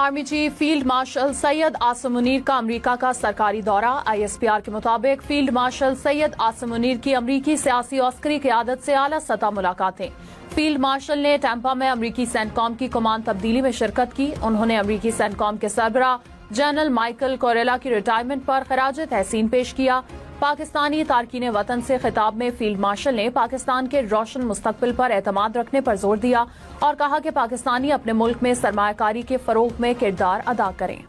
Army chief field marshal Syed Asim Munir का America का सरकारी दौरा। ISPR के मुताबिक फील्ड मार्शल सैयद आसिम मुनीर की अमेरिकी सियासी औस्करी क़यादत से आला सतह मुलाकातें। फील्ड मार्शल ने टैंपा में अमेरिकी सेंटकॉम की कमान तब्दीली में शिरकत की। उन्होंने अमेरिकी सेंटकॉम के सरबराह जनरल माइकल कोरेला की रिटायरमेंट पर खराज तहसीन पेश किया। पाकिस्तानी तारकीन वतन से खिताब में फील्ड मार्शल ने पाकिस्तान के रोशन मुस्तकबिल पर एतमाद रखने पर जोर दिया और कहा कि पाकिस्तानी अपने मुल्क में सरमायाकारी के फरोग में किरदार अदा करें।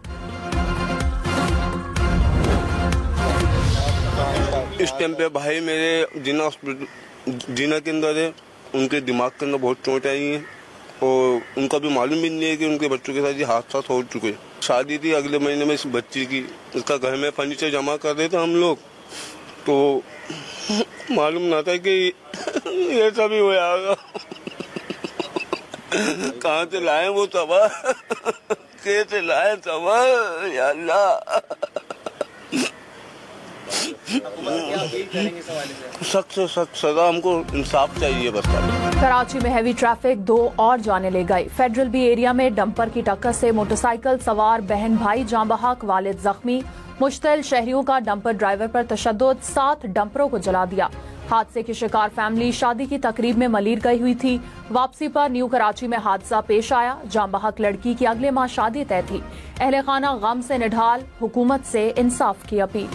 इस टाइम पे भाई मेरे जीना के अंदर है, उनके दिमाग के अंदर बहुत चोट आई है और उनका भी मालूम भी नहीं है कि उनके बच्चों के साथ ये हादसा हो चुके। शादी थी अगले महीने में इस बच्ची की, इसका घर में फर्नीचर जमा कर रहे थे हम लोग, तो मालूम ना था कि ये सभी हो जाएगा। कहाँ से लाए वो तबा, कैसे लाए तबा, या अल्लाह। सख्त से सख्त सजा, हमको इंसाफ चाहिए बस। कराची में हैवी ट्रैफिक 2 और जाने ले गई। फेडरल बी एरिया में डंपर की टक्कर से मोटरसाइकिल सवार बहन भाई जाँ बहक, वालिद जख्मी। मुश्तिल शहरियों का डंपर ड्राइवर पर तशद्दुद, 7 डंपरों को जला दिया। हादसे की शिकार फैमिली शादी की तकरीब में मलीर गई हुई थी। वापसी पर न्यू कराची में हादसा पेश आया। जाँ बहक लड़की की अगले माह शादी तय थी। अहले खाना गम से निढाल, हुकूमत से इंसाफ की अपील।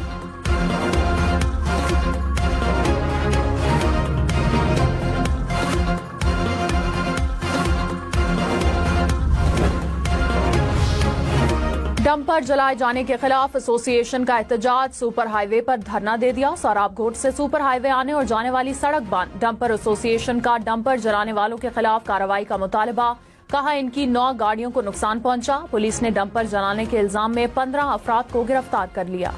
डंपर जलाए जाने के खिलाफ एसोसिएशन का एहतजाज। सुपर हाईवे पर धरना दे दिया। सौराब घोट से सुपर हाईवे आने और जाने वाली सड़क बंद। डंपर एसोसिएशन का डंपर जलाने वालों के खिलाफ कार्रवाई का मुतालबा। कहा इनकी 9 गाड़ियों को नुकसान पहुंचा। पुलिस ने डंपर जलाने के इल्जाम में 15 अफराद को गिरफ्तार कर लिया।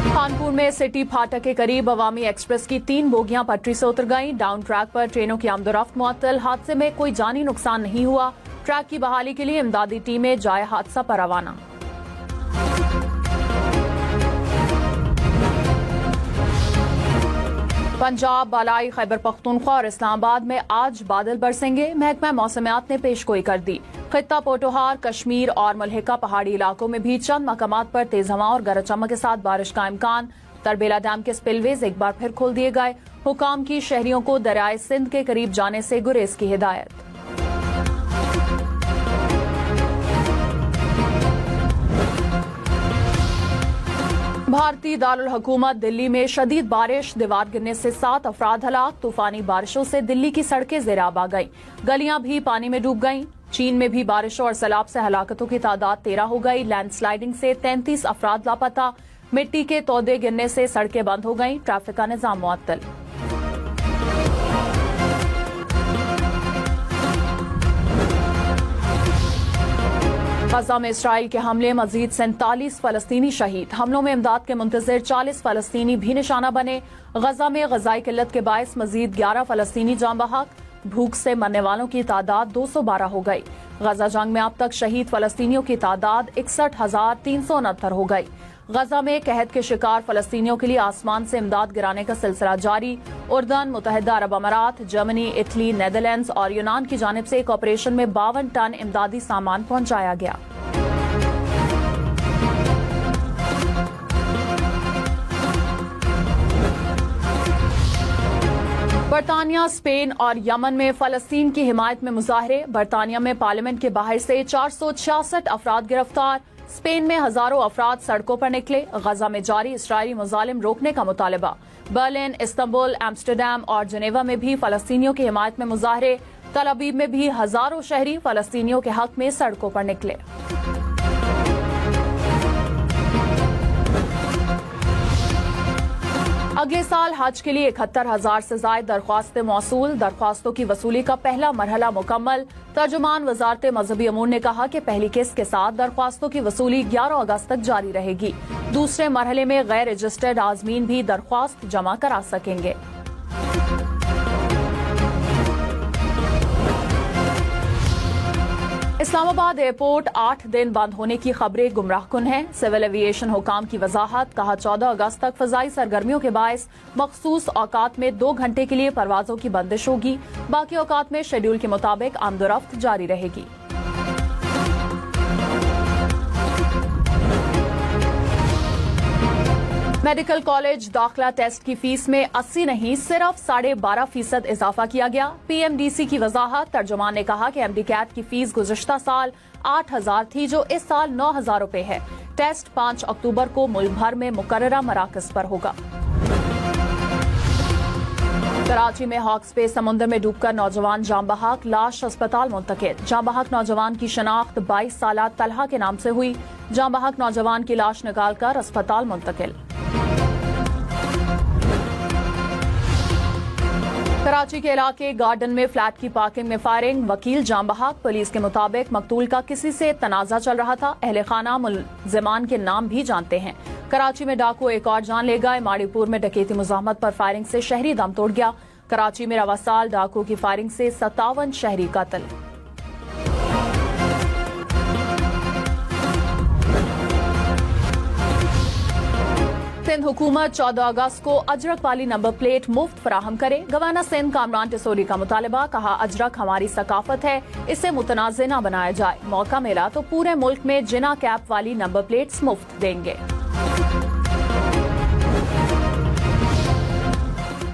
कानपुर में सिटी फाटक के करीब अवामी एक्सप्रेस की 3 बोगियां पटरी से उतर गईं। डाउन ट्रैक पर ट्रेनों की आमदोरफ्त मुअत्तल। हादसे में कोई जानी नुकसान नहीं हुआ। ट्रैक की बहाली के लिए इमदादी टीमें जाए हादसा पर रवाना। पंजाब, बालाई खैबर पख्तूनख्वा और इस्लामाबाद में आज बादल बरसेंगे। महकमा मौसमियात ने पेशगोई कर दी। खित्ता पोटोहार, कश्मीर और मलहिका पहाड़ी इलाकों में भी चंद मकामात पर तेज हवा और गरज चमक के साथ बारिश का इम्कान। तरबेला डैम के स्पिलवेज एक बार फिर खोल दिए गए। हुकाम की शहरियों को दरियाए सिंध के करीब जाने से गुरेज की हिदायत। भारतीय दारुल हुकूमत दिल्ली में शदीद बारिश, दीवार गिरने से 7 अफराद हलाक। तूफानी बारिशों से दिल्ली की सड़कें ज़ेराब आ गईं। गलियां भी पानी में डूब गईं। चीन में भी बारिशों और सैलाब से हलाकतों की तादाद 13 हो गई। लैंडस्लाइडिंग से 33 अफराद लापता। मिट्टी के तौदे गिरने से सड़कें बंद हो गईं। ट्रैफिक का निजाम मुअत्तल। गजा में इसराइल के हमले, मजीद 47 फलस्तीनी शहीद। हमलों में इमदाद के मुंतजिर 40 फलस्तीनी भी निशाना बने। गजा में गजाई किल्लत के बायस मजीद 11 फलस्तीनी जाँ बहक। भूख से मरने वालों की तादाद 212 हो गई। गजा जंग में अब तक शहीद फलस्तीनियों की तादाद 61,369 हो गई। गजा में कहत के शिकार फलस्तीनियों के लिए आसमान से इमदाद गिराने का सिलसिला जारी। उर्दन, मुत्तहिदा अरब अमारात, जर्मनी, इटली, नेदरलैंड्स और यूनान की जानिब से एक ऑपरेशन में 52 टन इमदादी सामान पहुंचाया गया। बरतानिया, स्पेन और यमन में फलस्तीन की हिमायत में मुजाहरे। बरतानिया में पार्लियामेंट के बाहर से 466 अफराद गिरफ्तार। स्पेन में हजारों अफराद सड़कों पर निकले। गजा में जारी इसराइली मुजालिम रोकने का मुतालबा। बर्लिन, इस्तांबुल, एम्स्टरडैम और जेनेवा में भी फलस्तीनियों की हिमायत में मुजाहरे। तल अवीव में भी हजारों शहरी फलस्तीनियों के हक में सड़कों पर निकले। अगले साल हज के लिए 71,000 से ज्यादा दरख्वास्तें मौसूल। दरख्वास्तों की वसूली का पहला मरहला मुकम्मल। तर्जुमान वजारत मजहबी अमूर ने कहा कि पहली किस्त के साथ दरख्वास्तों की वसूली 11 अगस्त तक जारी रहेगी। दूसरे मरहले में गैर रजिस्टर्ड आजमीन भी दरख्वास्त जमा करा सकेंगे। इस्लामाबाद एयरपोर्ट 8 दिन बंद होने की खबरें गुमराहकुन हैं। सिविल एविएशन हुकाम की वजाहत, कहा 14 अगस्त तक फजाई सरगर्मियों के बायस मखसूस औकात में 2 घंटे के लिए परवाजों की बंदिश होगी। बाकी औकात में शेड्यूल के मुताबिक आमदोरफ्त जारी रहेगी। मेडिकल कॉलेज दाखिला टेस्ट की फीस में 80 नहीं सिर्फ 12.5% इजाफा किया गया। पीएमडीसी की वजाहत, तर्जुमान ने कहा कि एमडी-कैट की फीस गुज़िश्ता साल 8,000 थी जो इस साल 9,000 रुपए है। टेस्ट 5 अक्टूबर को मुल्क भर में मुकर्ररा मराकज पर होगा। कराची में हॉक्स पे समुद्र में डूबकर नौजवान जाम बहक, लाश अस्पताल मुंतकिल। जाम बहक नौजवान की शनाख्त 22 साला तलहा के नाम से हुई। जाम बहक नौजवान की लाश निकालकर अस्पताल मुंतकिल। कराची के इलाके गार्डन में फ्लैट की पार्किंग में फायरिंग, वकील जाम बहक। पुलिस के मुताबिक मकतूल का किसी से तनाजा चल रहा था। अहले खाना मुलजिमान के नाम भी जानते हैं। कराची में डाकू एक और जान ले गए। माड़ीपुर में डकैती मुज़ाहमत पर फायरिंग से शहरी दम तोड़ गया। कराची में रवा साल डाकू की फायरिंग से 57 शहरी कत्ल। सिंध हुकूमत 14 अगस्त को अजरक वाली नंबर प्लेट मुफ्त फराहम करे। गवर्नर सिंध कामरान टिसोरी का मुतालबा, कहा अजरक हमारी सकाफत है, इसे मुतनाज़े न बनाया जाए। मौका मिला तो पूरे मुल्क में जिना कैप वाली नंबर प्लेट्स मुफ्त देंगे।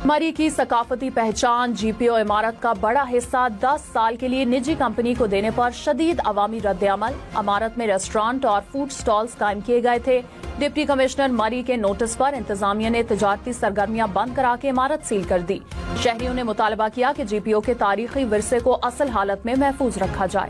मरी की सकाफती पहचान जीपीओ इमारत का बड़ा हिस्सा 10 साल के लिए निजी कंपनी को देने पर शदीद अवामी रद्द-ए-अमल। इमारत में रेस्टोरेंट और फूड स्टॉल्स कायम किए गए थे। डिप्टी कमिश्नर मरी के नोटिस पर इंतजामिया ने तिजारती सरगर्मियां बंद करा के इमारत सील कर दी। शहरियों ने मुतालबा किया कि जीपीओ के तारीखी विरसे को असल हालत में महफूज रखा जाए।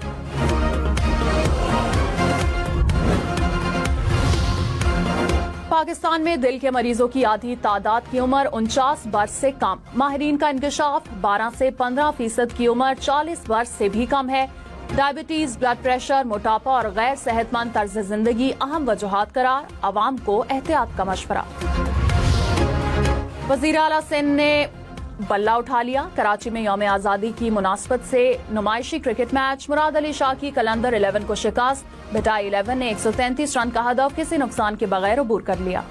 पाकिस्तान में दिल के मरीजों की आधी तादाद की उम्र 49 वर्ष से कम। माहिरीन का इंकशाफ 12 से 15% की उम्र 40 वर्ष से भी कम है। डायबिटीज, ब्लड प्रेशर, मोटापा और गैर सेहतमंद तर्ज जिंदगी अहम वजूहात करार। अवाम को एहतियात का मशवरा। वजीर आला सिंध ने बल्ला उठा लिया। कराची में यौम आजादी की मुनासबत से नुमाइशी क्रिकेट मैच। मुराद अली शाह की कलंदर 11 को शिकस्त। भिटाई 11 ने 133 रन का हदफ किसी नुकसान के बगैर अबूर कर लिया।